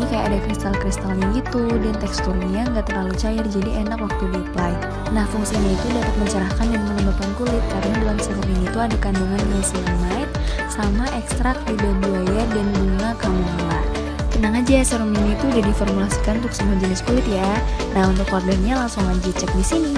kayak ada kristal-kristalnya gitu, dan teksturnya nggak terlalu cair, jadi enak waktu di-apply. Nah, fungsinya itu dapat mencerahkan dan melembabkan kulit, karena dalam serum ini tuh ada kandungan niacinamide sama ekstrak lidah buaya dan bunga kamomila. Tenang aja, serum ini tuh udah diformulasikan untuk semua jenis kulit ya. Nah, untuk ordernya langsung aja cek di sini.